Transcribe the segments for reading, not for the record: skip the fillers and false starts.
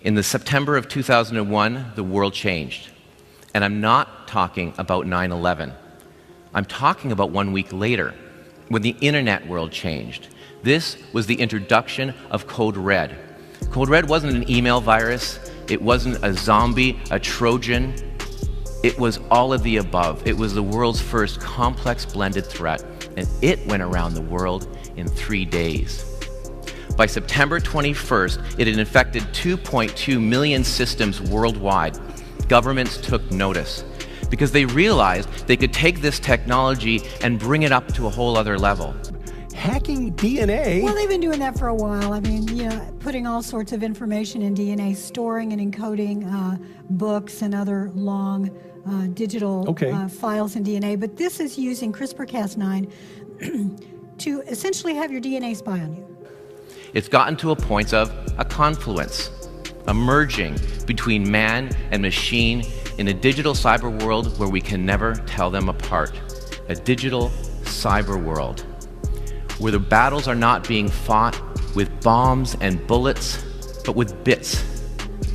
In the September of 2001, the world changed. And I'm not talking about 9/11. I'm talking about 1 week later, when the internet world changed. This was the introduction of Code Red. Code Red wasn't an email virus. It wasn't a zombie, a Trojan. It was all of the above. It was the world's first complex blended threat, and it went around the world in 3 days. By September 21st, it had infected 2.2 million systems worldwide. Governments took notice because they realized they could take this technology and bring it up to a whole other level. Hacking DNA? Well, they've been doing that for a while. I mean, putting all sorts of information in DNA, storing and encoding books and other long digital files in DNA. But this is using CRISPR-Cas9 to essentially have your DNA spy on you. It's gotten to a point of a confluence, a merging between man and machine in a digital cyber world where we can never tell them apart. A digital cyber world where the battles are not being fought with bombs and bullets, but with bits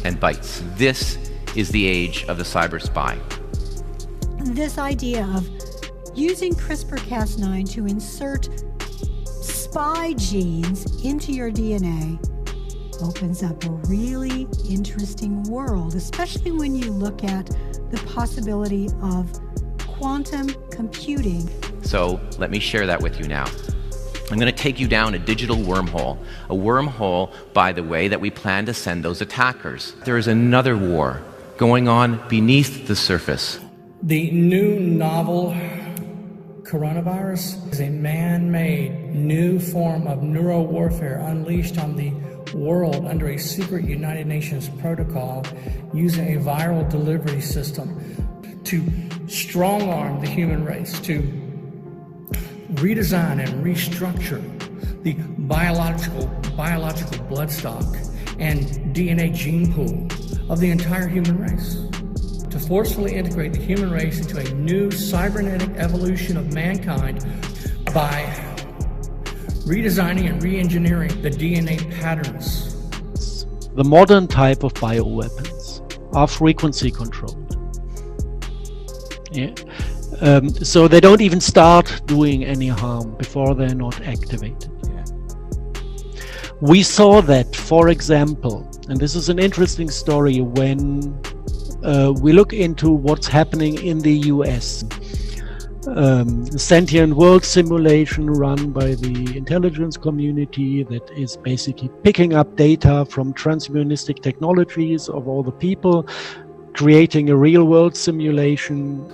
and bytes. This is the age of the cyber spy. This idea of using CRISPR-Cas9 to insert spy genes into your DNA opens up a really interesting world, especially when you look at the possibility of quantum computing. So let me share that with you now. I'm going to take you down a digital wormhole. A wormhole, by the way, that we plan to send those attackers. There is another war going on beneath the surface. The new novel coronavirus is a man-made new form of neurowarfare unleashed on the world under a secret United Nations protocol using a viral delivery system to strong-arm the human race, to redesign and restructure the biological bloodstock and DNA gene pool of the entire human race, to forcefully integrate the human race into a new cybernetic evolution of mankind by redesigning and re-engineering the DNA patterns. The modern type of bioweapons are frequency controlled. Yeah. So they don't even start doing any harm before they're not activated. Yeah. We saw that, for example, and this is an interesting story when we look into what's happening in the US. The Sentient World simulation run by the intelligence community that is basically picking up data from transhumanistic technologies of all the people, creating a real world simulation.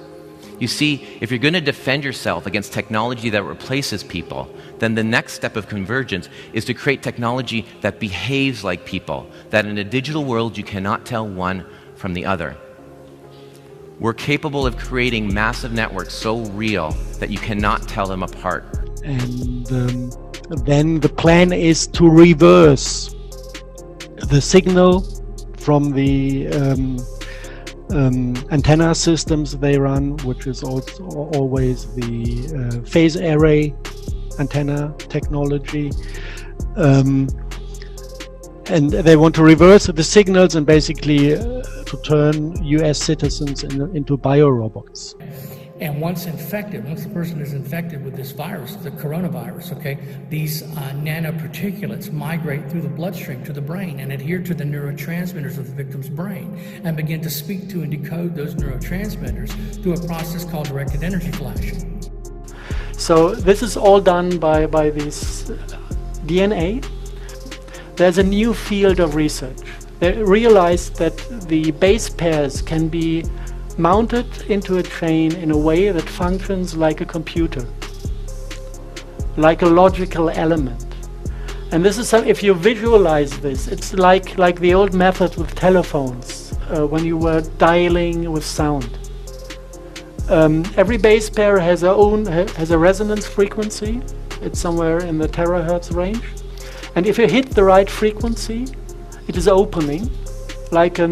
You see, if you're going to defend yourself against technology that replaces people, then the next step of convergence is to create technology that behaves like people, that in a digital world you cannot tell one from the other. We're capable of creating massive networks so real that you cannot tell them apart. And then the plan is to reverse the signal from the antenna systems they run, which is also always the phase array antenna technology. And they want to reverse the signals and basically to turn US citizens into biorobots. And once the person is infected with this virus, the coronavirus, these nanoparticulates migrate through the bloodstream to the brain and adhere to the neurotransmitters of the victim's brain and begin to speak to and decode those neurotransmitters through a process called directed energy flashing. So this is all done by this DNA. There's a new field of research. They realized that the base pairs can be mounted into a chain in a way that functions like a computer, like a logical element. And this is if you visualize this, it's like the old method with telephones, when you were dialing with sound. Every base pair has a resonance frequency. It's somewhere in the terahertz range. And if you hit the right frequency, it is opening, like a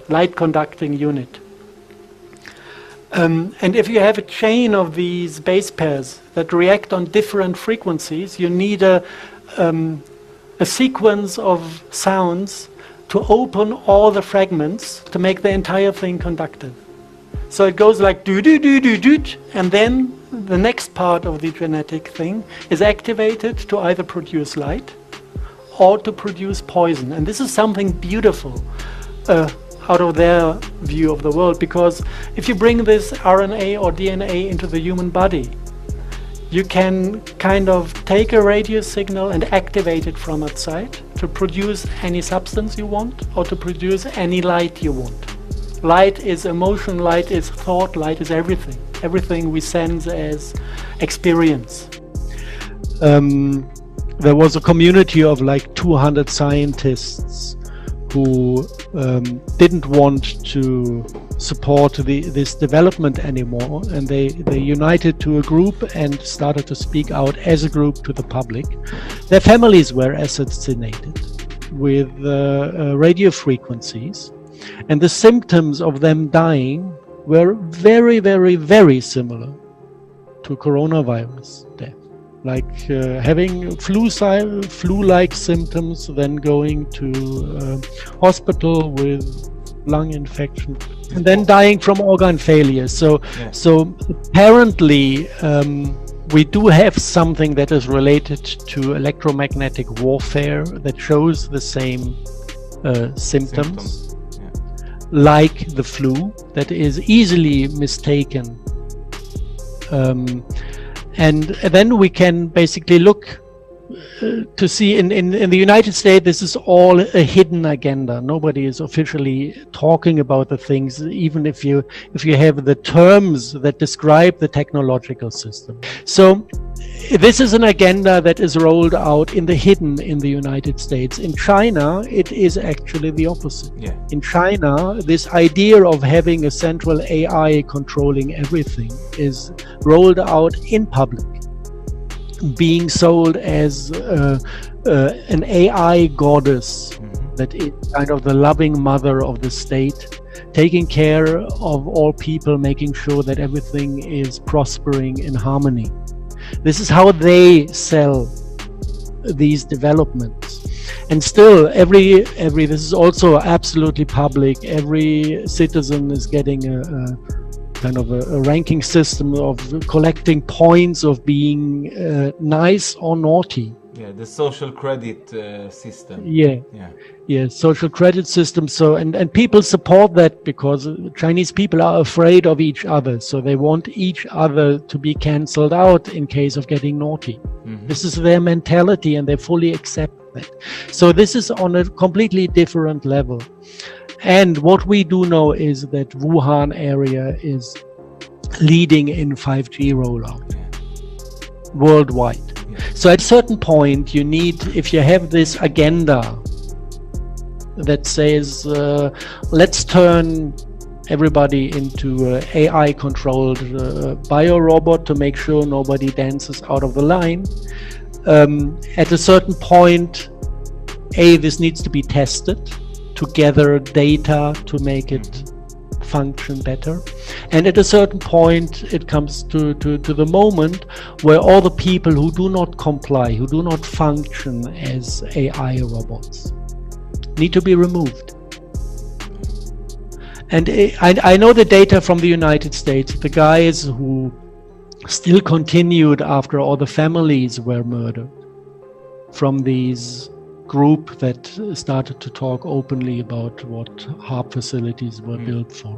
light conducting unit. And if you have a chain of these base pairs that react on different frequencies, you need a a sequence of sounds to open all the fragments to make the entire thing conductive. So it goes like do do do do do, and then the next part of the genetic thing is activated to either produce light or to produce poison. And this is something beautiful out of their view of the world, because if you bring this RNA or DNA into the human body, you can kind of take a radio signal and activate it from outside to produce any substance you want or to produce any light you want. Light is emotion, light is thought, light is everything. Everything we sense as experience. There was a community of like 200 scientists who didn't want to support this development anymore, and they united to a group and started to speak out as a group to the public. Their families were assassinated with radio frequencies, and the symptoms of them dying were very, very, very similar to coronavirus death. Like having flu-like symptoms, then going to hospital with lung infection, and then dying from organ failure. So apparently we do have something that is related to electromagnetic warfare that shows the same symptoms. Like the flu, that is easily mistaken. And then we can basically look to see in the United States, this is all a hidden agenda. Nobody is officially talking about the things, even if you have the terms that describe the technological system. So this is an agenda that is rolled out in the hidden in the United States. In China, it is actually the opposite. Yeah. In China, this idea of having a central AI controlling everything is rolled out in public, being sold as an AI goddess that is kind of the loving mother of the state, taking care of all people, making sure that everything is prospering in harmony. This is how they sell these developments. And still, this is also absolutely public. Every citizen is getting a kind of a ranking system of collecting points of being nice or naughty. Yeah, the social credit system. Yeah, social credit system. So and people support that because Chinese people are afraid of each other, so they want each other to be cancelled out in case of getting naughty. This is their mentality, and they fully accept that. So this is on a completely different level. And what we do know is that Wuhan area is leading in 5G rollout worldwide. So at a certain point, you need, if you have this agenda that says, let's turn everybody into AI-controlled biorobot to make sure nobody dances out of the line, at a certain point, this needs to be tested to gather data to make it function better. And at a certain point, it comes to the moment where all the people who do not comply, who do not function as AI robots, need to be removed. And I know the data from the United States, the guys who still continued after all the families were murdered from these group that started to talk openly about what HARP facilities were built for.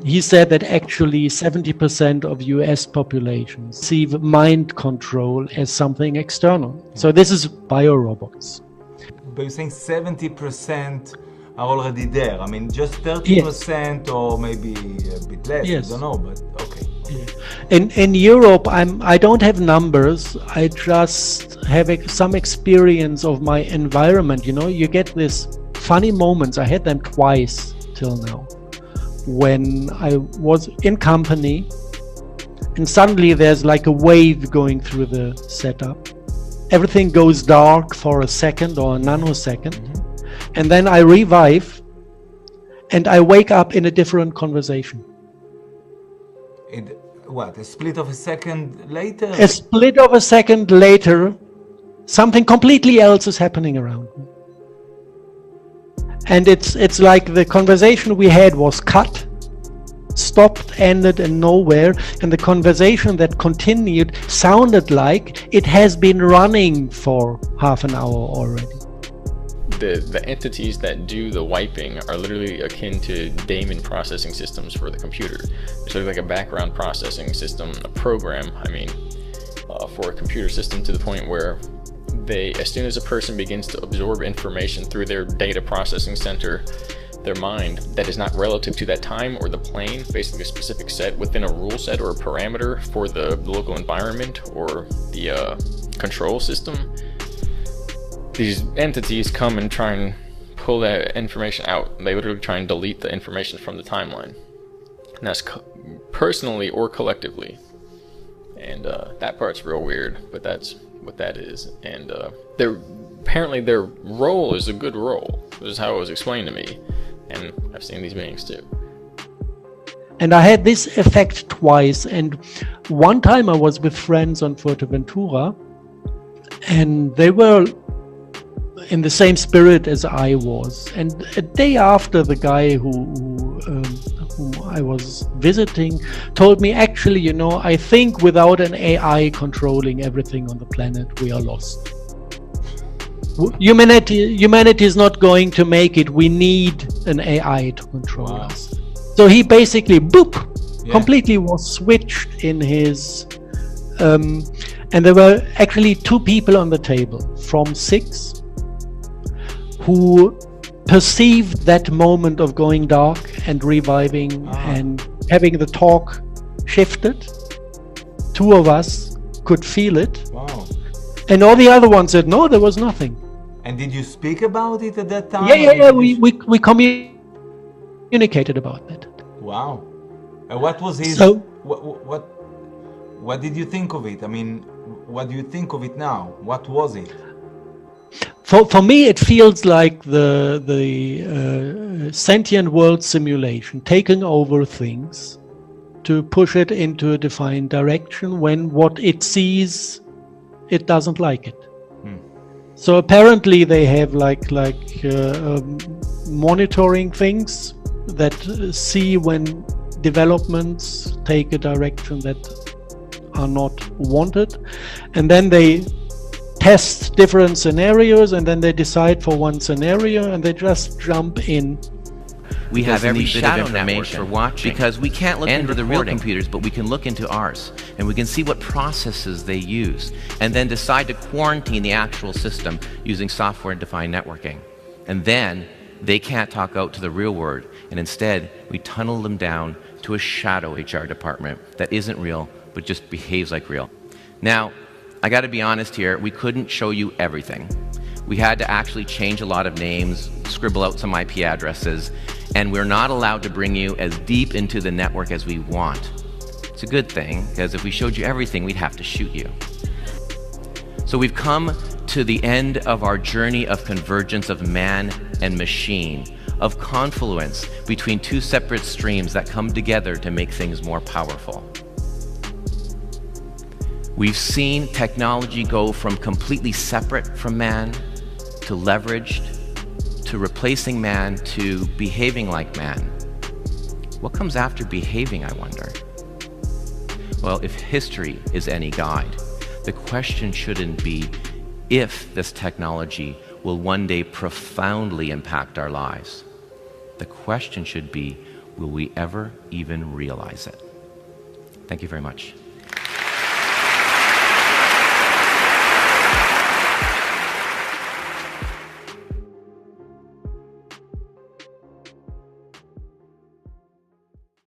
He said that actually 70% of US population see mind control as something external. So this is biorobots. But you're saying 70% are already there. I mean, just 30% or maybe a bit less, I don't know, but okay. In Europe, I don't have numbers. I just have some experience of my environment. You know, you get these funny moments. I had them twice till now. When I was in company, and suddenly there's like a wave going through the setup. Everything goes dark for a second or a nanosecond, and then I revive, and I wake up in a different conversation. What, a split of a second later? A split of a second later, something completely else is happening around me. And it's like the conversation we had was cut, stopped, ended in nowhere, and the conversation that continued sounded like it has been running for half an hour already. The entities that do the wiping are literally akin to daemon processing systems for the computer. It's sort of like a background processing system, a program, for a computer system, to the point where as soon as a person begins to absorb information through their data processing center, their mind, that is not relative to that time or the plane, basically a specific set within a rule set or a parameter for the local environment or the control system, these entities come and try and pull that information out. They literally try and delete the information from the timeline. And that's personally or collectively. And that part's real weird, but that's what that is. And apparently their role is a good role. This is how it was explained to me. And I've seen these beings too. And I had this effect twice. And one time I was with friends on Fuerteventura, and they were in the same spirit as I was. And a day after, the guy who I was visiting told me, actually, you know, I think without an AI controlling everything on the planet, we are lost. Humanity is not going to make it. We need an AI to control us. So he basically, completely was switched in his... and there were actually 2 people on the table from 6 who perceived that moment of going dark and reviving and having the talk shifted. 2 of us could feel it. Wow. And all the other ones said, no, there was nothing. And did you speak about it at that time? Yeah, we communicated about that. Wow. What was his... So, what did you think of it? I mean, what do you think of it now? What was it? For me, it feels like the sentient world simulation taking over things to push it into a defined direction when what it sees, it doesn't like it. So apparently they have like monitoring things that see when developments take a direction that are not wanted, and then they test different scenarios, and then they decide for one scenario and they just jump in. We have every bit of information for watching, because we can't look into the real computers, but we can look into ours, and we can see what processes they use, and then decide to quarantine the actual system using software-defined networking. And then they can't talk out to the real world, and instead we tunnel them down to a shadow HR department that isn't real, but just behaves like real. Now, I got to be honest here, we couldn't show you everything. We had to actually change a lot of names, scribble out some IP addresses, and we're not allowed to bring you as deep into the network as we want. It's a good thing, because if we showed you everything, we'd have to shoot you. So we've come to the end of our journey of convergence of man and machine, of confluence between 2 separate streams that come together to make things more powerful. We've seen technology go from completely separate from man to leveraged, to replacing man, to behaving like man. What comes after behaving, I wonder? Well, if history is any guide, the question shouldn't be if this technology will one day profoundly impact our lives. The question should be, will we ever even realize it? Thank you very much.